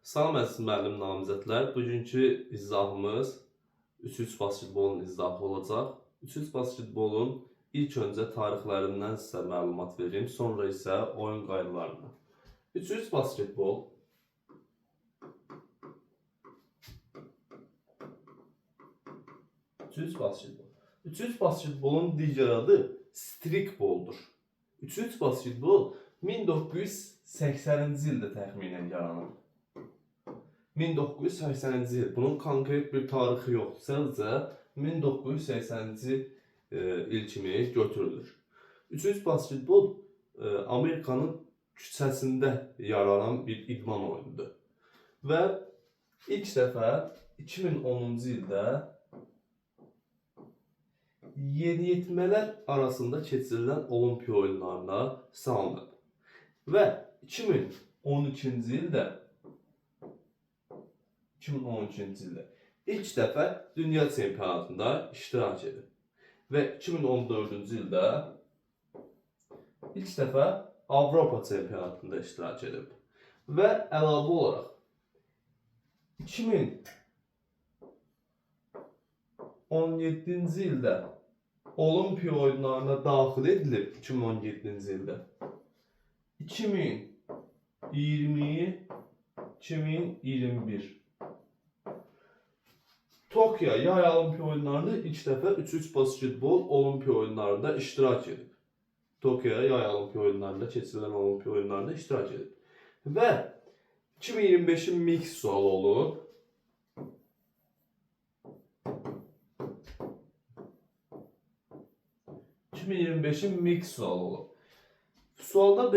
Salam əziz müəllim namizədlər. Bugünkü izahımız 3x basketbolun izahı olacaq. 3x basketbolun ilk öncə tarixlərindən sizə məlumat vereyim, sonra isə oyun qaydalarına. 3x basketbol basketbolun digər adı streakboldur. 3x basketbol 1980-ci ildə təxminən yaranıb. 1980-ci il. Bunun konkret bir tarixi yoxdur. Sadəcə 1980-ci il kimi götürülür. 3x basketbol Amerikanın küçəsində yaranan bir idman oyunudur. Və ilk dəfə 2010-cu ildə yeniyetmələr arasında keçirilən olimpiya oyunlarına salınıb. Və 2012-ci ildə ilk dəfə dünya çempionatında iştirak edib. Və 2014-cü ildə ilk dəfə Avropa çempionatında iştirak edib. Və əlavə olaraq 2017-ci ildə olimpiya oyunlarına daxil edilib 2017-ci ildə. 2020-2021 Tokyo yay olimpiya oyunlarında ilk dəfə 3x basketbol olimpiya oyunlarında iştirak edib. Tokyo yay olimpiya oyunlarında keçirilən olimpiya oyunlarında iştirak edib. Və 2025-in mix sualı olub. Sualda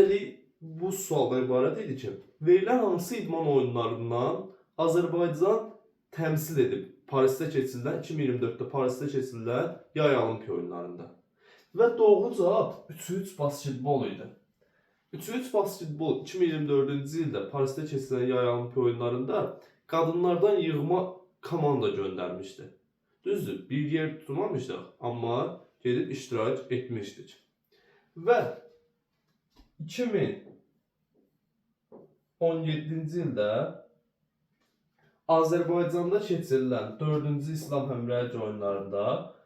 bu sualdan ibarət idi ki, verilən hansı idman oyunlarından Azərbaycan təmsil edib Parisdə keçirilən 2024-də Parisdə keçirilən yay olimpiya oyunlarında. Və doğru cavab 3x basketbol idi. 3x basketbol 2024-cü ildə Parisdə keçirilən yay olimpiya oyunlarında qadınlardan yığma komanda göndərmişdi. Düzdür, bir yer tutmamışdıq, amma gedib iştirak etmişdik. Və 2017-ci ildə Azərbaycanda keçirilən 4-cü İslam həmrəylik oyunlarında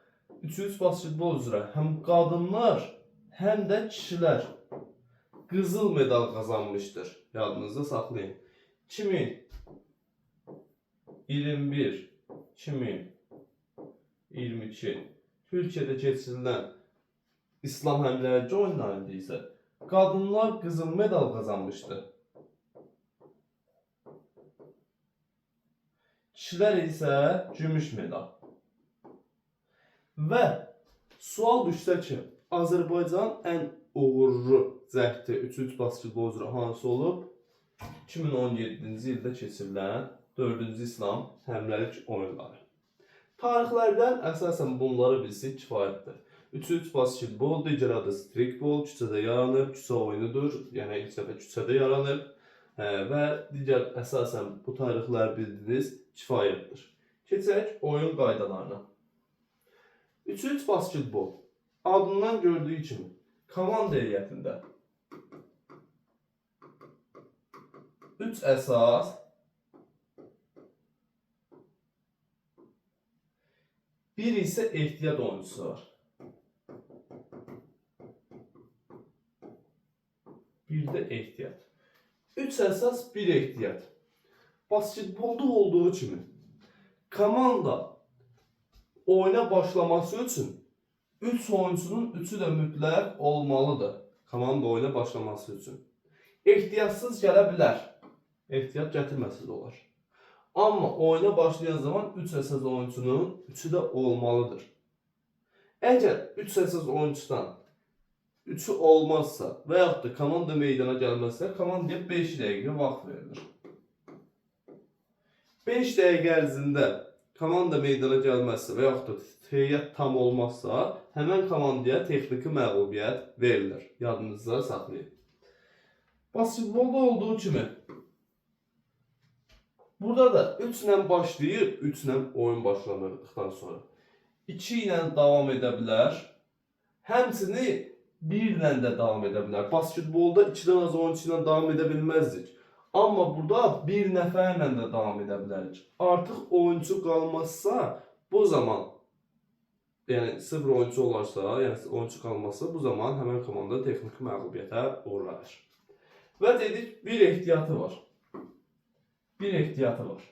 3x basketbol üzrə həm qadınlar, həm də kişilər qızıl medal qazanmışdır. Yadınızda saxlayın. 2021-2022 Türkiyədə keçirilən İslam həmrəylik oyunlarında isə qadınlar qızıl medal qazanmışdı. Kişilər isə gümüş medal. Və sual düşsə ki, Azərbaycan ən uğurlu cəhdi 3x basketbol üzrə hansı olub? 2017-ci ildə keçirilən 4-cü İslam həmrəylik oyunları. Tarixlərdən əsasən bunları bilsək kifayətdir. 3x basketbol, digər adı streakbol, küçədə yaranıb, küçə oyunudur. Yəni ilk dəfə küçədə yaranıb və digər əsasən bu tarixləri bildiniz kifayətdir. Keçək oyun qaydalarına. 3x basketbol adından gördüyü kimi komanda heyətində 3 əsas, bir isə ehtiyat oyuncusu var. Bir də ehtiyat. 3 əsas, bir ehtiyat. Basketbolda olduğu kimi komanda oyuna başlaması üçün 3 oyuncunun 3'ü də mütləq olmalıdır. Komanda oyuna başlaması üçün. Ehtiyatsız gələ bilər. Ehtiyat gətirməsiz olar. Amma oyuna başlayan zaman 3 əsas oyuncunun 3'ü də olmalıdır. Əgər 3 əsas oyuncudan 3'ü olmazsa və yaxud da komanda meydana gəlməzsə, komandaya 5 dəqiqə vaxt verilir. 5 dəqiqə ərzində komanda meydana gəlməzsə və yaxud da heyət tam olmazsa, həmən komandaya texniki məğlubiyyət verilir. Yadınızda saxlayın. Basketbolda olduğu kimi burada da 3 ilə başlayıb, 3 ilə oyun başlanırdıqdan sonra 2 ilə davam edə bilər. Həmçini 1 ilə də davam edə bilər. Basketbolda 2-dən az oyuncu ilə davam edə bilməzdik. Amma burada bir nəfərlə də davam edə bilərik. Artıq oyuncu qalmazsa, bu zaman yəni 0 oyuncu olarsa, yəni oyuncu qalmazsa, bu zaman həmin komanda texniki məğlubiyyətə uğrar. Və dedik, bir ehtiyatı var. Bir ehtiyatı var.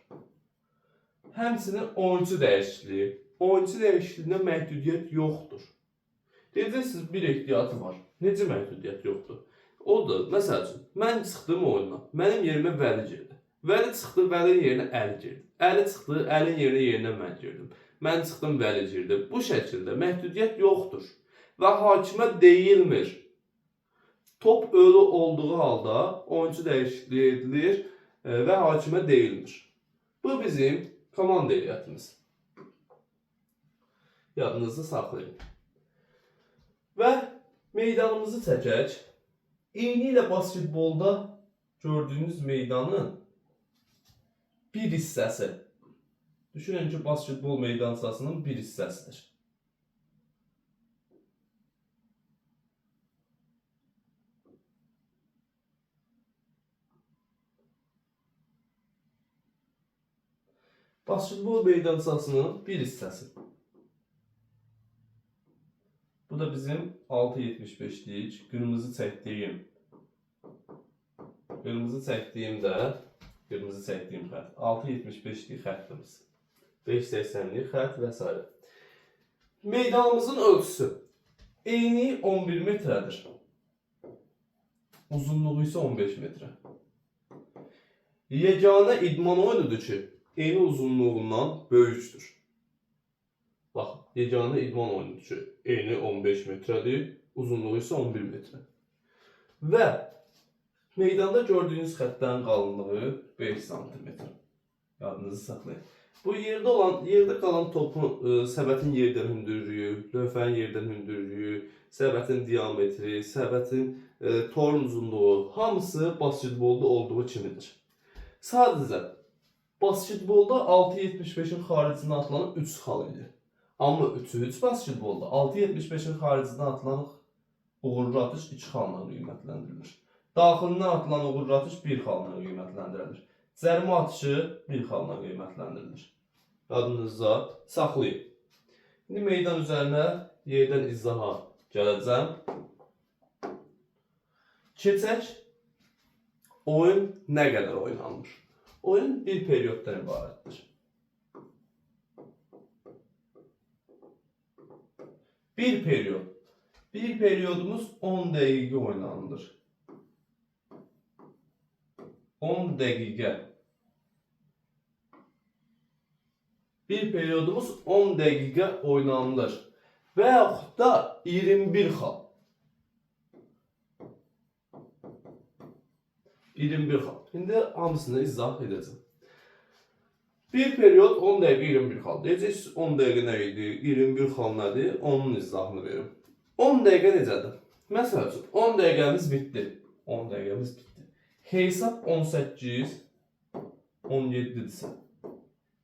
Həmçinin oyuncu dəyişikliyi. Oyuncu dəyişikliyində məhdudiyyət yoxdur. Deyəcəksiniz, bir ehtiyatı var. Necə məhdudiyyət yoxdur? Odur, məsəl üçün, mən çıxdım oyuna, mənim yerimə Vəli girdi. Vəli çıxdı, Vəlinin yerinə Əli girdi. Əli çıxdı, Əlinin yerinə mən girdim. Mən çıxdım, Vəli girdi. Bu şəkildə məhdudiyyət yoxdur. Və hakimə deyilmir. Top ölü olduğu halda oyuncu dəyişikliyi edilir və hakimə deyilmir. Bu bizim komanda heyətimiz. Yadınızda saxlayın. Və meydanımızı çəkək. İğni ilə basketbolda gördüyünüz meydanın bir hissəsi. Düşünün ki, basketbol meydançasının bir hissəsidir. Basketbol meydançasının bir hissəsi. Bu da bizim 6.75'lik qırmızı çəkdiyim. Qırmızı çəkdiyim xətt. 6.75'lik xəttimiz. 5.80'lik xətt və s. Meydanımızın ölçüsü. Eni 11 metrədir. Uzunluğu isə 15 metrə. Yeganə idman oyunudur ki, eni uzunluğundan böyükdür. Bax, yeganə idman oyunudur ki, eni 15 metrədir, uzunluğu isə 11 metrə. Və meydanda gördüyünüz xəttlərin qalınlığı 5 cm. Yadınızı saxlayın. Bu yerdə qalan topun səbətin yerdən hündürlüyü, lövhənin yerdən hündürlüyü, səbətin diametri, səbətin torun uzunluğu hamısı basketbolda olduğu kimidir. Sadəcə basketbolda 6.75'in xaricinə atılan 3 xal idi. Amma 3 basketbolda 6.75'in xaricinə atılan uğurlu atış 2 xalla qiymətləndirilir. Daxilindən atılan uğurlu atış 1 xalla qiymətləndirilir. Cərimə atışı 1 xalla qiymətləndirilir. Yadınızda saxlayın. İndi meydan üzərinə yerdən izaha gələcəm. Keçək, oyun nə qədər oynanır? Oyun bir perioddan ibarətdir. Bir periyod. Bir periyodumuz 10 dəqiqə oynanılır. 10 dəqiqə. Bir periyodumuz 10 dəqiqə oynanılır. Və yaxud da 21 xal. 21 xal. İndi hamısını izah edəcəm. Bir periyod 10 dəqiqə 21 xal. Deyəcəksiniz 10 dəqiqə nə idi? 21 xal nədir? Onun izahını verim. 10 dəqiqə necədir? Məsəl üçün 10 dəqiqəmiz bitdi. 10 dəqiqəmiz bitdi. Hesab 18, 17-dirsə.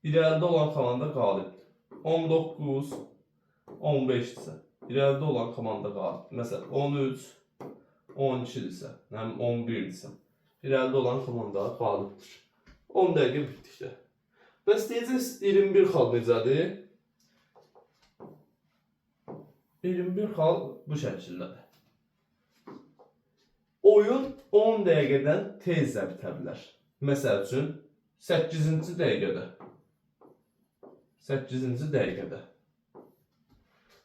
İrəlidə olan komanda qalibdir. 19, 15-dirsə. İrəlidə olan komanda qalibdir. Məsələn 13, 12-dirsə, 11-dirsə. İrəlidə olan komanda qalibdir. 10 dəqiqə bitdikdə. Bəs deyəcəksiniz 21 xal necədir? 21 xal bu şəkildədir. Oyun 10 dəqiqədən tez də bitə bilər. Məsəl üçün 8-ci dəqiqədə. 8-ci dəqiqədə.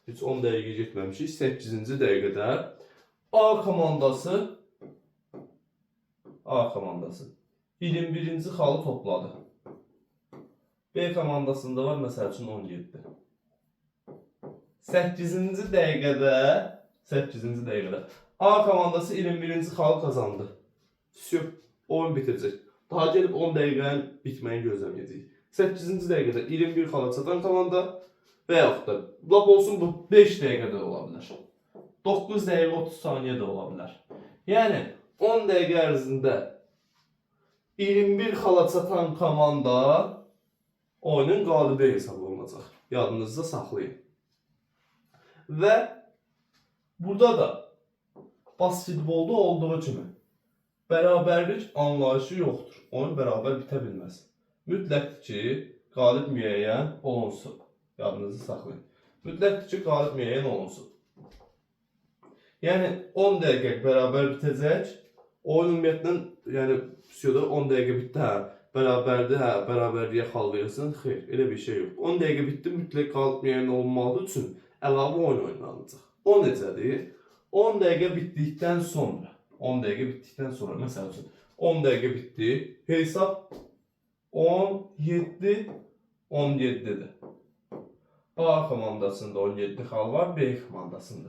Heç 10 dəqiqə getməmişik. 8-ci dəqiqədə A komandası 21-ci xalı topladı. B komandasında var məsəl üçün 17. 8-ci dəqiqədə A komandası 21-ci xalı qazandı. Oyun bitəcək. Daha gəlib 10 dəqiqənin bitməyini gözləməyəcəyik. 8-ci dəqiqədə 21 xala çatan komanda və yaxud da lap olsun bu 5 dəqiqədə ola bilər. 9 dəqiqə 30 saniyə də ola bilər. Yəni 10 dəqiqə ərzində 21 xala çatan komanda oyunun qalibi hesab olunacaq. Yadınızda saxlayın. Və burada da basketbolda olduğu kimi bərabərlik anlayışı yoxdur. Oyun bərabər bitə bilməz. Mütləqdir ki, qalib müəyyən olunsun. Yadınızı saxlayın. Mütləqdir ki, qalib müəyyən olunsun. Yəni 10 dəqiqə bərabər bitəcək. Oyun ümumiyyətlə, yəni 10 dəqiqə bitdi, hə, bərabərdir, hə, bərabərliyə xal verirsən. Xeyr, elə bir şey yox. 10 dəqiqə bitdi, mütləq qalib müəyyən olunmalı üçün əlavə oyun oynanacaq. O necədir? 10 dəqiqə bitdikdən sonra, 10 dəqiqə bitdikdən sonra, məsəl üçün 10 dəqiqə bitdi, hesab 17, 17-dir. A komandasında 17 xal var, B komandasında.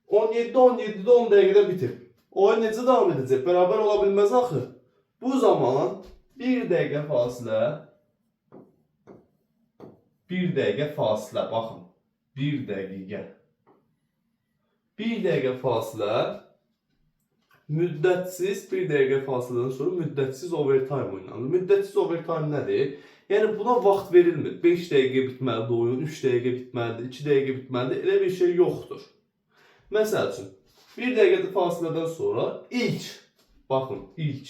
17, 17-də 10 dəqiqədə bitir. Oyun necə davam edəcək? Bərabər ola bilməz axı. Bu zaman 1 dəqiqə fasilə, 1 dəqiqə fasilə, baxın, 1 dəqiqə. 1 dəqiqə fasilə, müddətsiz, 1 dəqiqə fasilədən sonra müddətsiz overtime oynanır. Müddətsiz overtime nədir? Yəni buna vaxt verilmir. 5 dəqiqə bitməlidir oyun, 3 dəqiqə bitməlidir, 2 dəqiqə bitməlidir. Elə bir şey yoxdur. Məsəl üçün, 1 dəqiqə fasilədən sonra ilk, baxın, ilk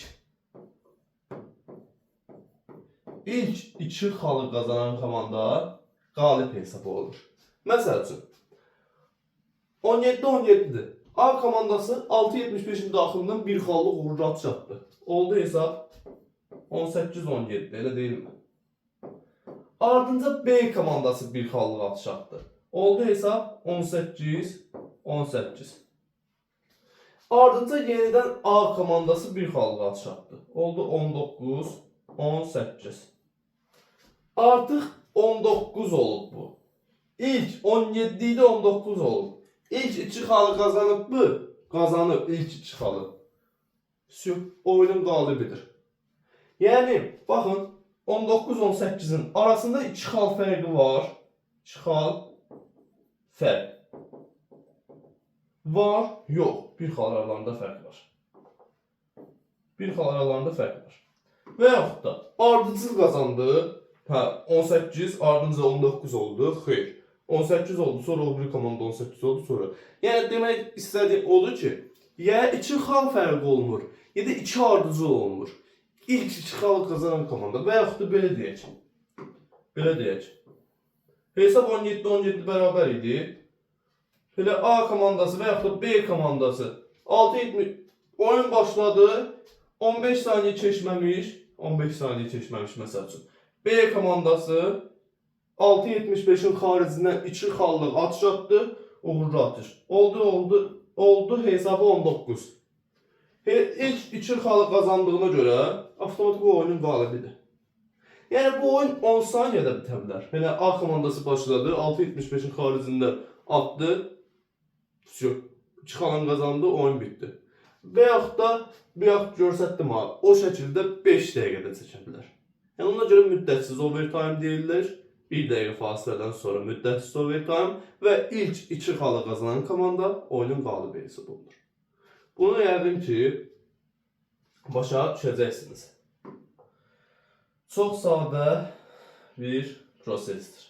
2 xalı qazanan komanda qalib hesab olunur. Məsəl üçün, 17-17-dir. A komandası 6.75-in daxilindən 1 xallıq uğurlu atış atdı. Oldu hesab 18-17, elə deyilmi? Ardınca B komandası 1 xallıq atış atdı. Oldu hesab 18-18. Ardınca yenidən A komandası 1 xallıq atış atdı. Oldu 19-18. Artıq 19 olub bu. İlk 17 idi, 19 olub. İlk 2 xalı qazanıb mı? Qazanıb ilk 2 xalı. Oyunun qalibidir. Yəni, baxın, 19-18-in arasında 2 xal fərqi var. 2 xal fərq. Var, yox. 1 xal aralarında fərq var. 1 xal aralarında fərq var. Və yaxud da ardıcıl qazandı. Hə, 18, ardınca 19 oldu. Xeyr. 18 oldu, sonra o bir komanda 18 oldu, sonra. Yəni, demək istədiyim odur ki, ya 2 xal fərqi olmur, ya da 2 ardıcıl olmur. İlk 2 xal qazanan komanda və yaxud da belə deyək. Belə deyək. Hesab 17-17 bərabər idi. Belə A komandası və yaxud da B komandası 6.70 oyun başladı. 15 saniyə keçməmiş, 15 saniyə keçməmiş məsəl üçün. B komandası 6.75-in xaricindən 2 xallıq atış atdı, uğurlu atış. Oldu hesabı 19. İlk 2 xalı qazandığına görə avtomatik oyunun qalibidir. Yəni bu oyun 10 saniyədə bitə bilər. Yəni A komandası başladı, 6.75-in xaricində atdı, 2 xalın qazandı, oyun bitdi. Və yaxud da görsətdim ha, o şəkildə 5 dəqiqədə çəkə bilər. Yəni ona görə müddətsiz overtime deyilir. 1 dəqiqə fasilədən sonra müddətsiz overtime və ilk 2 xalı qazanan komanda oyunun qalibi hesab olunur. Bunu yəqin ki, başa düşəcəksiniz. Çox sadə bir prosesdir.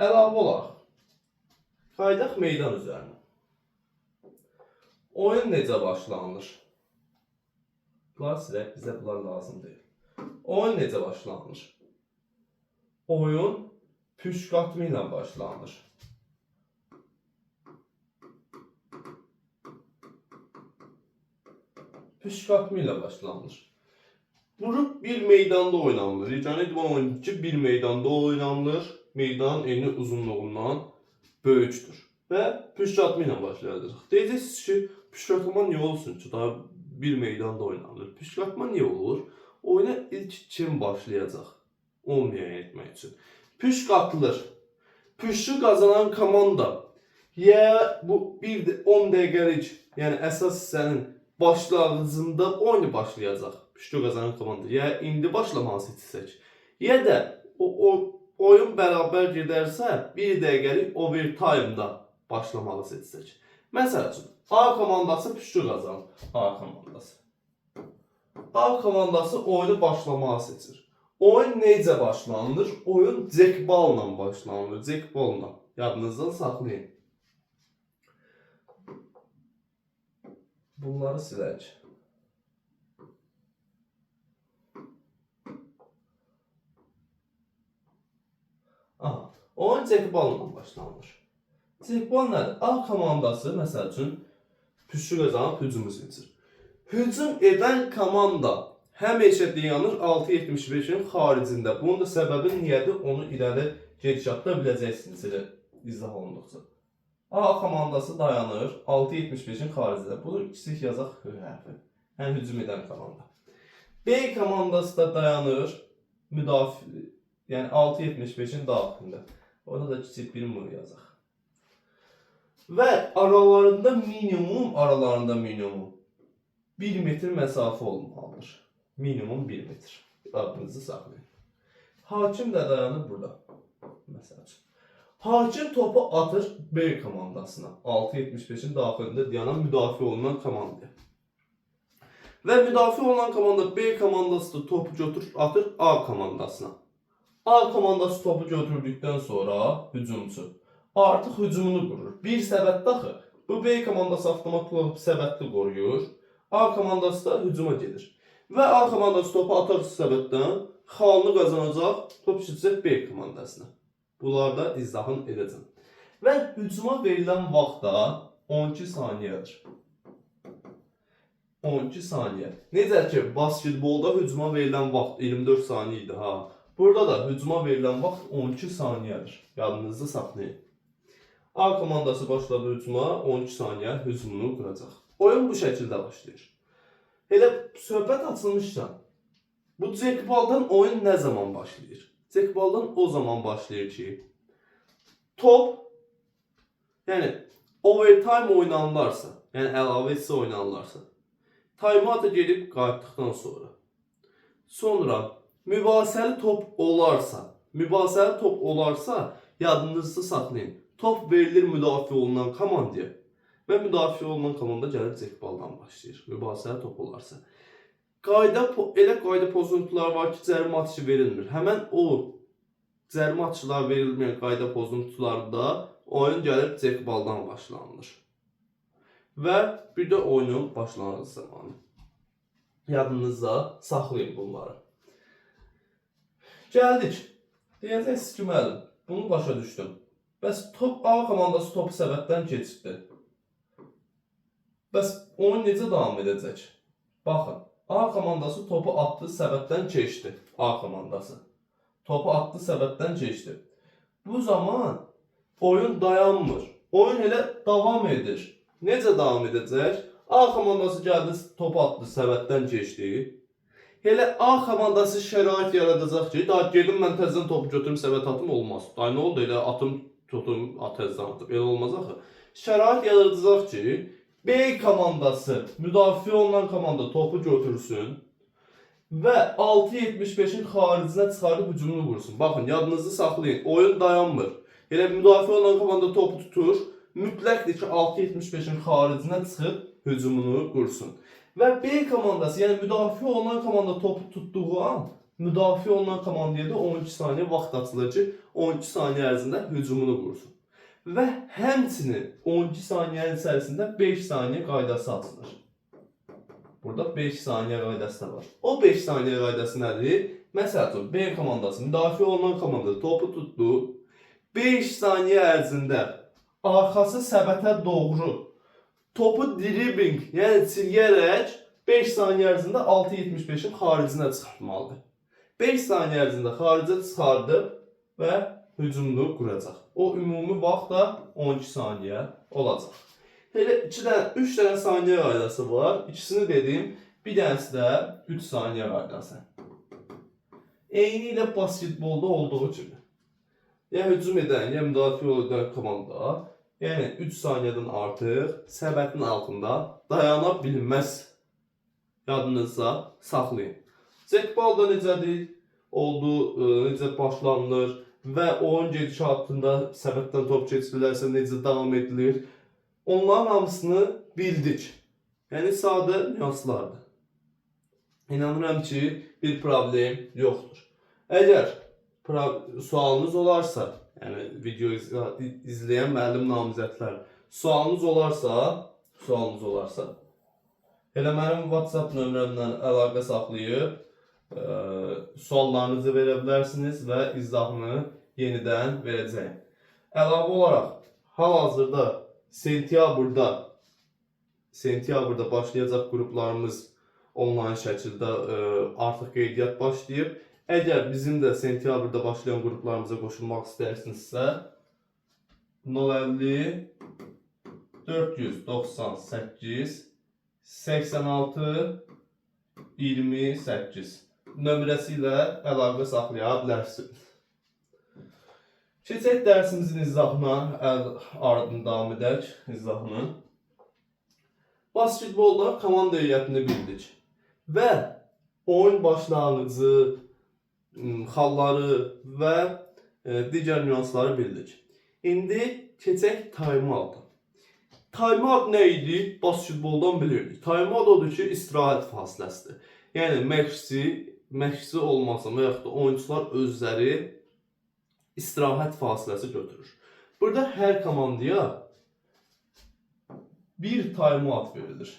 Əlavə olaraq, qaydaq meydan üzərinə. Oyun necə başlanılır? Bunlar silək, bizə bunlar lazım deyil. Oyun necə başlanılır? Oyun püşqatma ilə başlanılır. Püşqatma ilə başlanılır. Vurup bir meydanda oynanılır. Yeganə idman oyunu ki, bir meydanda oynanılır. Meydan eyni uzunluğundan böyükdür. Və püşqatma ilə başlayacaq. Deyəcəksiniz ki, püşqatma niyə olsun ki, daha bir meydanda oynanılır. Püşqatma niyə olur? Oyuna ilk kim başlayacaq? Onu müəyyən etmək üçün. Püşk atılır. Püşkü qazanan komanda ya bu 10 dəqiqəlik, yəni əsas hissənin başlanğıcında oyunu başlayacaq. Püşkü qazanan komanda ya indi başlamağı seçsək, ya da oyun bərabər gedərsə 1 dəqiqəlik overtime-da başlamağı seçsək. Məsəl üçün, A komandası püşkü qazanır. A komandası. A komandası oyunu başlamağı seçir. Oyun necə başlanılır? Oyun jackball-la başlanılır. Jackball-la. Yadınızdan saxlayın. Bunları silək. Aha, oyun cekballa başlanır. Cekbal nədir? A komandası, məsəl üçün, püşü qazanıb hücumu seçir. Hücum edən komanda həmişə dayanır 6.75-in xaricində. Bunun da səbəbi niyyədir? Onu irəli gedişatda biləcəksiniz izah olunduqca. A komandası dayanır 6.75-in xaricində. Bunu kiçik yazaq H hərfi. Yəni hücum edən komanda. B komandası da dayanır müdafiə, yəni 6.75-in daxilində. Orada da kiçik bir M yazaq. Və aralarında minimum 1 metr məsafə olmalıdır. Minimum 1 metr. Adınızı saxlayın. Hakim də dayanır burada. Məsəl üçün. Hakim topu atır B komandasına. 6.75-in daxilində dayanan müdafiə olunan komandaya. Və müdafiə olunan komanda B komandası da topu götürür, atır A komandasına. A komandası topu götürdükdən sonra hücumçu artıq hücumunu qurur. Bir səbətdə axı. Bu B komandası avtomat olaraq səbətli qoruyur. A komandası da hücuma gedir. Və A komandası topu atarsa səbətdən xalını qazanacaq, top keçəcək B komandasına. Bunlarda izahını edəcəm. Və hücuma verilən vaxtda 12 saniyədir. 12 saniyə. Necə ki, basketbolda hücuma verilən vaxt 24 saniyə idi ha. Burada da hücuma verilən vaxt 12 saniyədir. Yadınızda saxlayın. A komandası başladı hücuma, 12 saniyə hücumunu quracaq. Oyun bu şəkildə başlayır. Elə söhbət açılmışsa, bu cekbaldan oyun nə zaman başlayır? Cekbaldan o zaman başlayır ki, top, yəni overtime oynanırlarsa, yəni əlavə hissə oynanırlarsa, time-out'a gedib qayıtdıqdan sonra mübahisəli top olarsa, yadınızda saxlayın. Top verilir müdafiə olunan komandaya və müdafiə olunan komanda gəlir cekbaldan başlayır. Mübahisəli top olarsa. Elə qayda pozuntular var ki, cərimə atışı verilmir. Həmən o cərimə atışlar verilməyən qayda pozuntularda oyun gəlib cekbaldan başlanılır. Və bir də oyunun başlanğıc zamanı. Yadınızda saxlayın bunları. Gəldik. Deyəcəksiniz ki, müəllim, bunu başa düşdüm. Bəs A komandası topu səbətdən keçirdi. Bəs oyun necə davam edəcək? Baxın, A komandası topu atdı, səbətdən keçdi. A komandası. Topu atdı, səbətdən keçdi. Bu zaman oyun dayanmır. Oyun elə davam edir. Necə davam edəcək? A komandası gəldi, topu atdı, səbətdən keçdi. Elə A komandası şərait yaradacaq ki, daha gedim mən təzədən topu götürüm, səbət atım olmaz. Daha nə oldu? Elə atım, tutum, təzədən atım. Elə olmaz axı. Şərait yaradacaq ki, B komandası, müdafiə olunan komanda topu götürsün və 6.75-in xaricinə çıxarıb hücumunu qursun. Baxın, yadınızı saxlayın. Oyun dayanmır. Elə müdafiə olunan komanda topu tutur, mütləqdir ki, 6.75-in xaricinə çıxıb hücumunu qursun. Və B komandası, yəni müdafiə olunan komanda topu tutduğu an, müdafiə olunan komandaya da 12 saniyə vaxt açılır ki, 12 saniyə ərzində hücumunu qursun. Və həmçinin 12 saniyənin içərisində 5 saniyə qaydası açılır. Burada 5 saniyə qaydası da var. O 5 saniyə qaydası nədir? Məsəl üçün, B komandası, müdafiə olunan komanda topu tutdu, 5 saniyə ərzində arxası səbətə doğru topu dribbling, yəni çilgərək 5 saniyə ərzində 6.75-in xaricinə çıxartmalıdır. 5 saniyə ərzində xaricə çıxardıb və hücumunu quracaq. O ümumi vaxt da 12 saniyə olacaq. Elə 3 dənə saniyə qaydası var. İkisini dedim, bir dənəsi də 3 saniyə qaydası. Eyni ilə basketbolda olduğu kimi. Yəni hücum edən, yəni müdafiə edən komanda, yəni 3 saniyədən artıq səbətin altında dayana bilməz. Yadınızda saxlayın. Cekbalda necədir? Necə başlanılır və oyun gedişatında səbətdən top keçirilərsə necə davam edilir? Onların hamısını bildik. Yəni sadə nüanslardır. İnanıram ki, bir problem yoxdur. Əgər sualınız olarsa, yəni video izləyən müəllim namizədlər, sualınız olarsa Elə mənim WhatsApp nömrəmdən əlaqə saxlayıb suallarınızı verə bilərsiniz və izahını yenidən verəcəyim. Əlavə olaraq hal-hazırda sentyabrda başlayacaq qruplarımız onlayn şəkildə artıq qeydiyyat başlayıb. Əgər bizim də sentyabrda başlayan qruplarımıza qoşulmaq istəyirsinizsə 050 498 86 28 nömrəsi ilə əlaqə saxlaya bilərsiniz. Keçək dərsimizin izahına, ardından davam edək izahını. Basketbolda komanda heyətini bildik və oyun başlanğıcı, xalları və digər nüansları bildik. İndi keçək time-out. Time-out nə idi? Basketboldan bilirdik. Time-out odur ki, istirahət fasiləsidir. Yəni məşqçi olmasın və yaxud da oyuncular özləri istirahət fasiləsi götürür. Burada hər komandaya bir time-out verilir.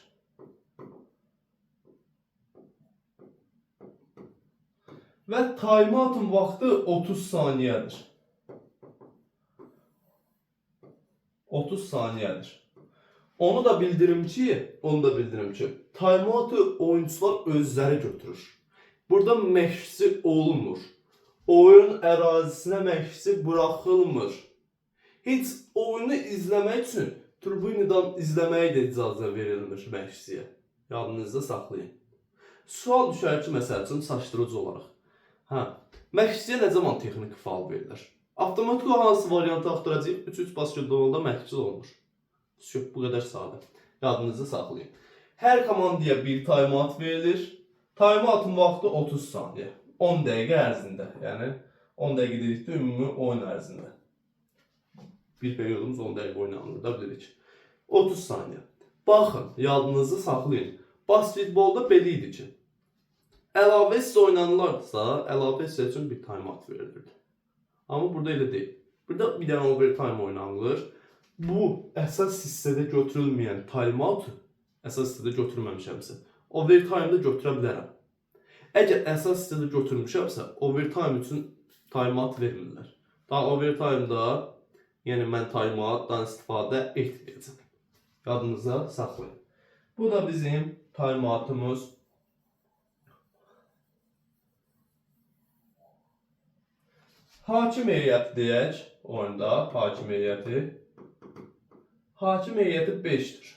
Və time-out'un vaxtı 30 saniyədir. 30 saniyədir. Onu da bildirim ki, time-out'u oyuncular özləri götürür. Burada məşqçi olmur. Oyun ərazisinə məşqçi buraxılmır. Heç oyunu izləmək üçün tribünadan izləməyə də icazə verilmir məşqçiyə. Yadınızda saxlayın. Sual düşər ki, məsəl üçün çaşdırıcı olaraq. Məşqçiyə nə zaman texniki faul verilir? Avtomatik hansı variantı axtaracaq? 3-3 basketbolda məşqçi olmur. Bu qədər sadə. Yadınızda saxlayın. Hər komandaya bir time-out verilir. Time-out'un vaxtı 30 saniyə. 10 dəqiqə ərzində. Yəni 10 dəqiqə dedikdə ümumi oyun ərzində. Bir periodumuz 10 dəqiqə oynanır da bilirik. 30 saniyə. Baxın, yadınızda saxlayın. Basketbolda belə idi ki, əlavə hissə oynanılarsa, əlavə hissə üçün bir time-out verilirdi. Amma burada elə deyil. Burada bir dənə overtime oynanılır. Bu əsas hissədə götürülməyən time-out'u əsas hissədə götürməmişəmsə, overtime'da götürə bilərəm. Əgər əsas hissədə götürmüşəmsə, overtime üçün time-out vermirlər. Daha overtime'da, yəni mən time-out'dan istifadə etməyəcəm. Yadınıza saxlayın. Bu da bizim time-out'umuz. Hakim heyəti deyək, oyunda hakim heyəti. Hakim heyəti 5'dir.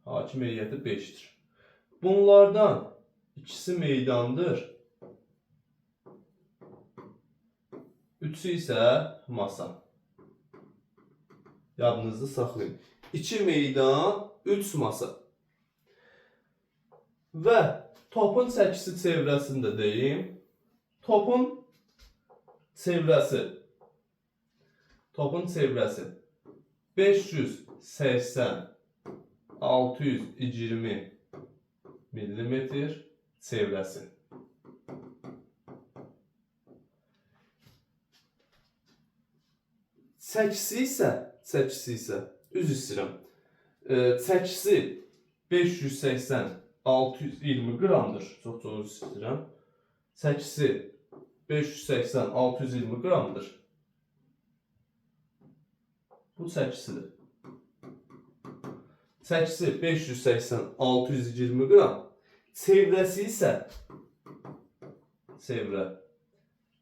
Hakim heyəti 5'dir. Bunlardan ikisi meydandır. Üçü isə masa. Yadınızda saxlayın. 2 meydan, 3 masa. Və topun çəkisi çevrəsini də deyim. Topun çevrəsi 580 620 millimetr çevrəsi. Çəkisi isə üzr istəyirəm. Çəkisi 580 620 qramdır. Çox üzr istəyirəm. Çəkisi 580 620 qramdır. Bu çəkisidir. Çəkisi 580 620 qram. Çevrəsi isə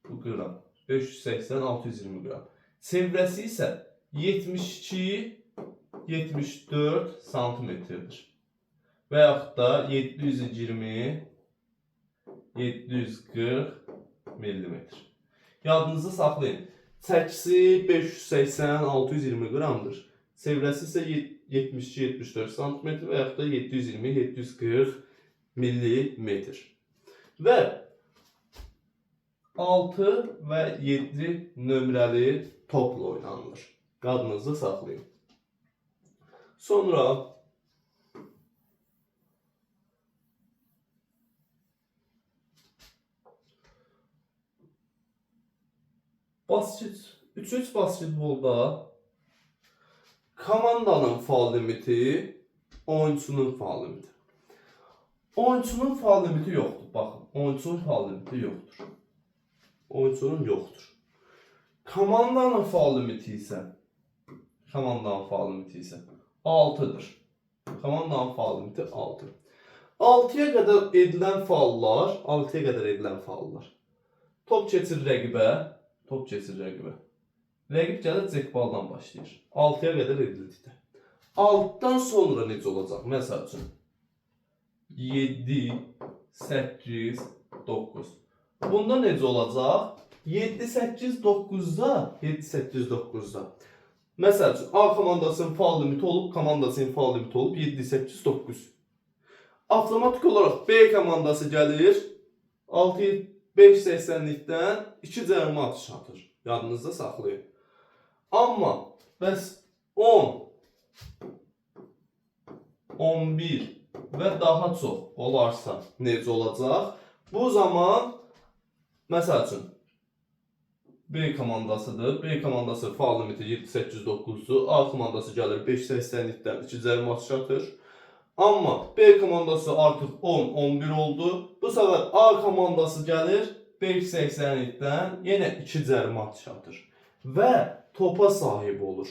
bu qram 580 620 qram. Çevrəsi isə 72 74 santimetrdir. Və yaxud da 720 740 millimetr. Yadınızda saxlayın. Çəkisi 580 620 qramdır. Çevrəsi isə 72 74 santimetr və yaxud da 720 740 millimetr. Və 6 və 7 nömrəli topla oynanılır. Yadınızda saxlayın. Sonra üç basketbolda komandanın faul limiti, oyunçunun faul limiti. Oyunçunun faal limiti yoxdur. Baxın, oyunçunun faal limiti yoxdur. Oyunçunun yoxdur. Komandanın faal limiti isə 6-dır. Komandanın faal limiti 6. 6-ya qədər edilən faallar, top keçir rəqibə, Rəqib gəlir cekbaldan başlayır. 6-ya qədər edildikdə. 6-dan sonra necə olacaq? Məsəl üçün 7, 8, 9. Bunda necə olacaq? 7, 8, 9-da, məsəl üçün A komandasının faal limiti olub, komandasının faal limiti olub 7, 8, 9. Avtomatik olaraq B komandası gəlir, 6, 5-80-likdən 2 cərimə atışı atır. Yadınızda saxlayın. Amma bəs 10, 11 və daha çox olarsa necə olacaq? Bu zaman, məsəl üçün, B komandasıdır. B komandası faal limiti 7-8-9-dur. A komandası gəlir 5-80-likdən 2 cərimə atışı atır. Amma B komandası artıq 10-11 oldu. Bu səfər A komandası gəlir 5-80-likdən yenə 2 cərimə atışı atır. Və topa sahib olur.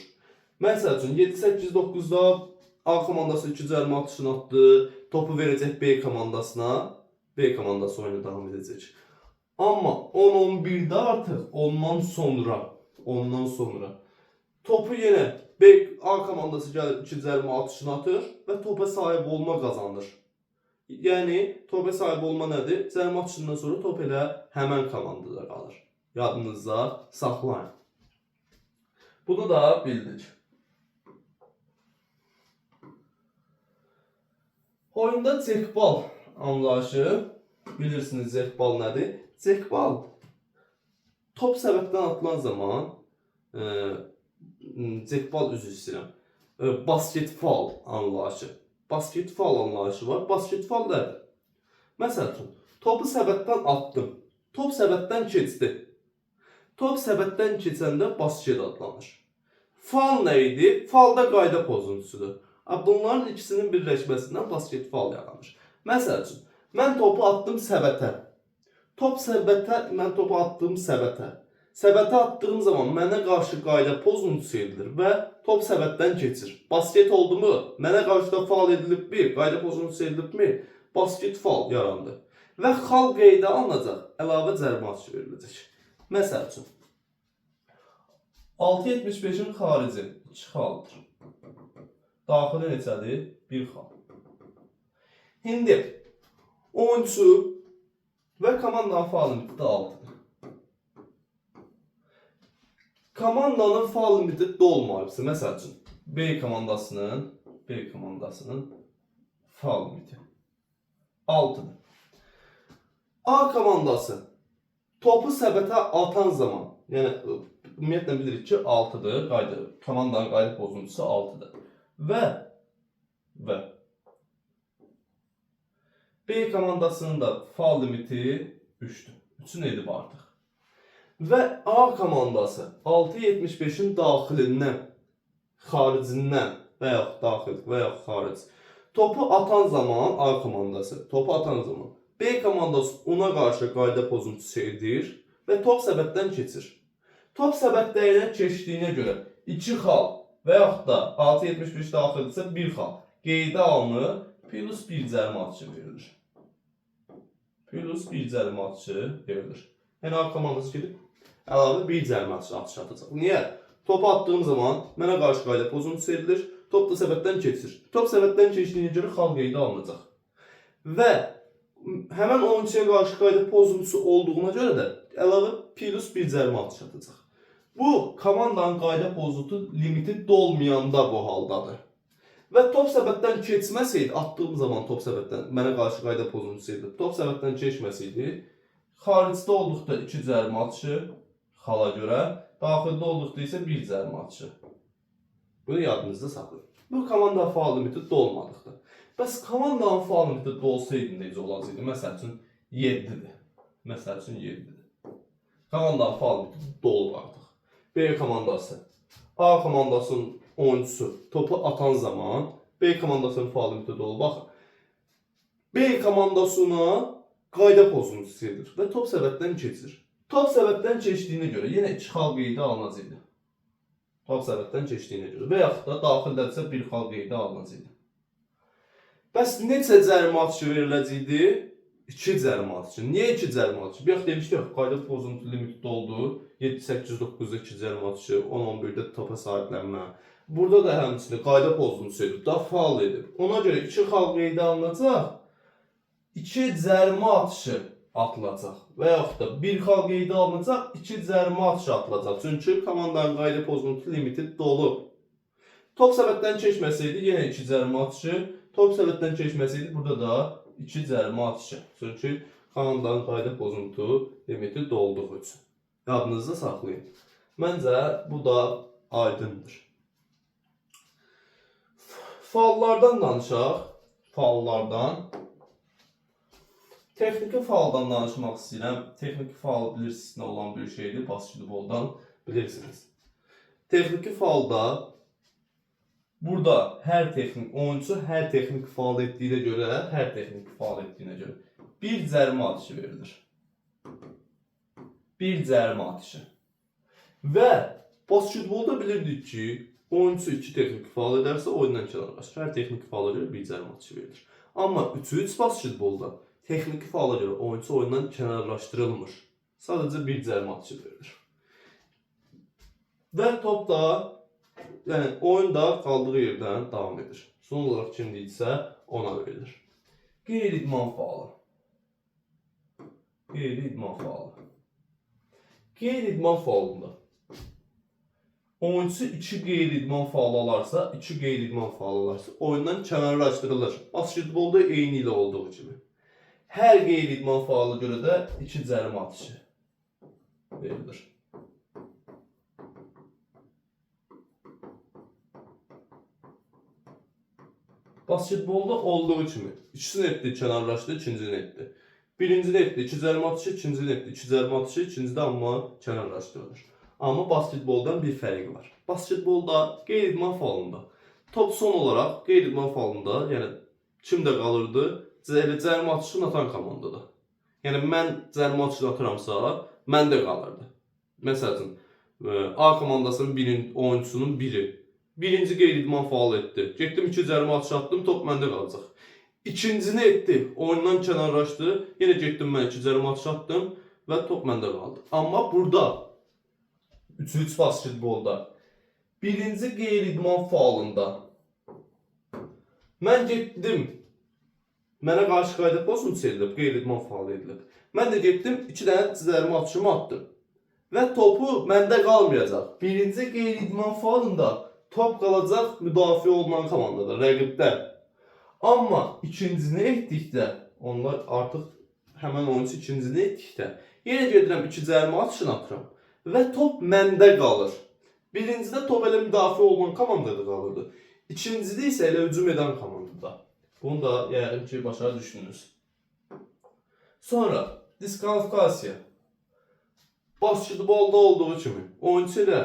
Məsəl üçün 7-8-9-da A komandası 2 cərimə atışını atdı. Topu verəcək B komandasına. B komandası oyuna davam edəcək. Amma 10-11-də artıq ondan sonra topu yenə A komandası gəlir 2 cərimə atışını atır və topa sahib olma qazanır. Yəni topa sahib olma nədir? Cərimə atışından sonra top elə həmən komandada qalır. Yadınızda saxlayın. Bunu da bildik. Oyunda cekbal anlayışı, bilirsiniz cekbal nədir? Cekbal top səbətdən atılan zaman cekbal üzr istəyirəm. Basketbol anlayışı. Basketbol anlayışı var. Basketbol nədir? Məsəl üçün, topu səbətdən atdım. Top səbətdən keçdi. Top səbətdən keçəndə basket adlanır. Faul nə idi? Faulda qayda pozuntusudur. Bunların ikisinin birləşməsindən basketbol yaranır. Məsəl üçün, mən topu attım səbətə. Mən topu attım səbətə. Səbətə attığım zaman mənə qarşı qayda pozuntusu edilir və top səbətdən keçir. Basket oldu mu? Mənə qarşı da faul edilibmi? Qayda pozuntusu edilibmi? Basket faul yarandı. Və xal qeydə alınacaq, əlavə cərimə atışı veriləcək. Məsəl üçün, 6.75-in xarici 2 xaldır. Daxili neçədir? 1 xal. İndi oyunçu və komandanın faal limiti 6-dır. Komandanın faal limiti dolmayıbsa, məsəl üçün, B komandasının faal limiti 6-dır. A komandası topu səbətə atan zaman, yəni ümumiyyətlə bilirik ki 6-dır, komandanın qayda pozuntusu 6-dır. Və B komandasının da faal limiti 3-dür. 3-ün edib artıq. Və A komandası 6.75-in daxilindən, xaricindən və yaxud daxil və yaxud xaric topu atan zaman A komandası B komandası ona qarşı qayda pozuntusu edir və top səbətdən keçir. Top səbətdən keçdiyinə görə 2 xal və yaxud da 6.75 daxildirsə 1 xal qeydə alınır, plus 1 cərimə atışı verilir. Yəni A komandası gedib əlavə 1 cərimə atışı atacaq. Niyə? Topu attığım zaman mənə qarşı qayda pozuntusu edilir, top da səbətdən keçir. Top səbətdən keçdiyinə görə xal qeydə alınacaq. Və həmən oyuncuya qarşı qayda pozuntusu olduğuna görə də əlavə plus 1 cərimə atışı atacaq. Bu, komandanın qayda pozuntusu limiti dolmayanda bu haldadır. Və top səbətdən keçməsəydi, attığım zaman top səbətdən, mənə qarşı qayda pozuntusu edilir, top səbətdən keçməsəydi, xaricdə olduqda 2 cərimə atışı, xala görə, daxildə olduqda isə 1 cərimə atışı. Bunu yadınızda saxlayın. Bu, komandanın faal limiti dolmadıqdır. Bəs komandanın faal limiti dolsaydı necə olacaqdı? Məsəl üçün 7-dir. Komandanın faal limiti dolub artıq. B komandası, A komandasının oyuncusu topu atan zaman B komandasının faal limiti dolub. Baxın, B komandasına qayda pozuntusu edir və top səbətdən keçir. Top səbətdən keçdiyinə görə yenə 2 xal qeydə alınacaq. Top səbətdən keçdiyinə görə və yaxud da daxildədirsə 1 xal qeydə alınacaq. Bəs neçə cərimə atışı veriləcəkdi? 2 cərimə atışı. Niyə 2 cərimə atışı? Bir yaxud demişdik, qayda pozuntu limiti doldu. 7, 8, 9-da 2 cərimə atışı, 10, 11-də topa sahiblənmə. Burada da həmçinin qayda pozuntusu edib, da faul edib. Ona görə 2 xal qeydə alınacaq. 2 cərimə atışı atılacaq və yaxud da 1 xal qeydə alınacaq, 2 cərimə atışı atılacaq. Çünki komandanın qayda pozuntu limiti dolub. Top səbətdən keçməsəydi yenə 2 cərimə atışı, top səbətdən keçməsəydi burada da 2 cərimə atışı. Çünki komandanın qayda pozuntu limiti dolduğu üçün. Yadınızda saxlayın. Məncə bu da aydındır. Faullardan danışaq. Faullardan. Texniki fauldan danışmaq istəyirəm. Texniki faul bilirsiniz nə olan bir şeydir. Basketboldan bilirsiniz. Texniki faulda burada oyunçu hər texniki faul etdiyinə görə bir cərimə atışı verilir. Bir cərimə atışı. Və basketbolda bilirdik ki, oyunçu 2 texniki faul edərsə oyundan kənarlaşır. Hər texniki faula görə bir cərimə atışı verilir. Amma 3-3 basketbolda texniki faula görə oyunçu oyundan kənarlaşdırılmır. Sadəcə bir cərimə atışı verilir. Və top da, yəni oyun da qaldığı yerdən davam edir. Son olaraq kim deyilsə ona verilir. Qeyri-idman faulu. Qeyri-idman faulu. Qeyri-idman faulunda oyunçu 2 qeyri-idman faulu alarsa, oyundan kənarlaşdırılır. Basketbolda eyni ilə olduğu kimi. Hər qeyri-idman faula görə də 2 cərimə atışı verilir. Basketbolda olduğu kimi ikisini etdi, kənarlaşdı, ikincini etdi. Birincini etdi, 2 cərimə atışı, ikincini etdi, 2 cərimə atışı, ikincide amma kənarlaşdırılır. Amma basketboldan bir fərqi var. Basketbolda qeyri-idman faulunda top son olaraq qeyri-idman faulunda, yəni kimdə qalırdı? Cərimə atışını atan komandada. Yəni mən cərimə atışını atıramsa, məndə qalırdı. Məsələn, A komandasının oyuncusunun biri birinci qeyri-idman faul etdi. Getdim 2 cərimə atışı atdım, top məndə qalacaq. İkincini etdi, oyundan kənarlaşdı. Yenə getdim mən 2 cərimə atışı atdım və top məndə qaldı. Amma burada 3-3 basketbolda birinci qeyri-idman faulunda mən getdim, mənə qarşı qayda pozuntusu edilib, qeyri-idman faulu edilib. Mən də getdim 2 dənə cərimə atışımı atdım və topu məndə qalmayacaq. Birinci qeyri-idman faulunda top qalacaq müdafiə olunan komandada, rəqibdə. Amma ikincini etdikdə, onlar artıq həmən oyuncu ikincini etdikdə, yenə gedirəm 2 cərimə atışını atıram və top məndə qalır. Birincidə top elə müdafiə olunan komandada qalırdı. İkincidə isə elə hücum edən komandada. Bunu da yəqin ki, başa düşdünüz. Sonra diskvalifikasiya. Basketbolda olduğu kimi oyuncu ilə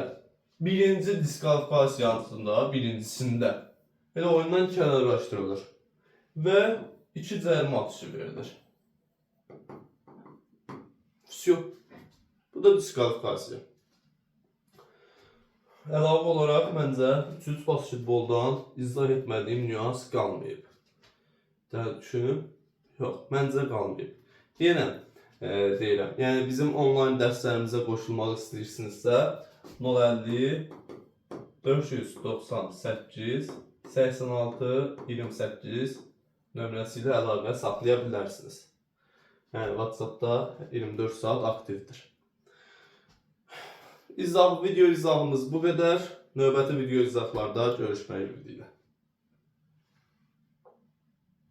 birinci diskvalifikasiyasında, birincisində elə oyundan kənarlaşdırılır və 2 cərimə atışı verilir. Всё. Bu da diskvalifikasiya. Əlavə olaraq məncə 3-3 basketboldan izah etmədiyim nüans qalmayıb. Düşünün. Yox, məncə qalmayıb. Yenə deyirəm, yəni bizim onlayn dərslərimizə qoşulmaq istəyirsinizsə 050 598 86 28 nömrəsi ilə əlaqə saxlaya bilərsiniz. Yəni WhatsAppda 24 saat aktivdir. Video izahımız bu qədər. Növbəti video izahlarda görüşmək ümidi ilə.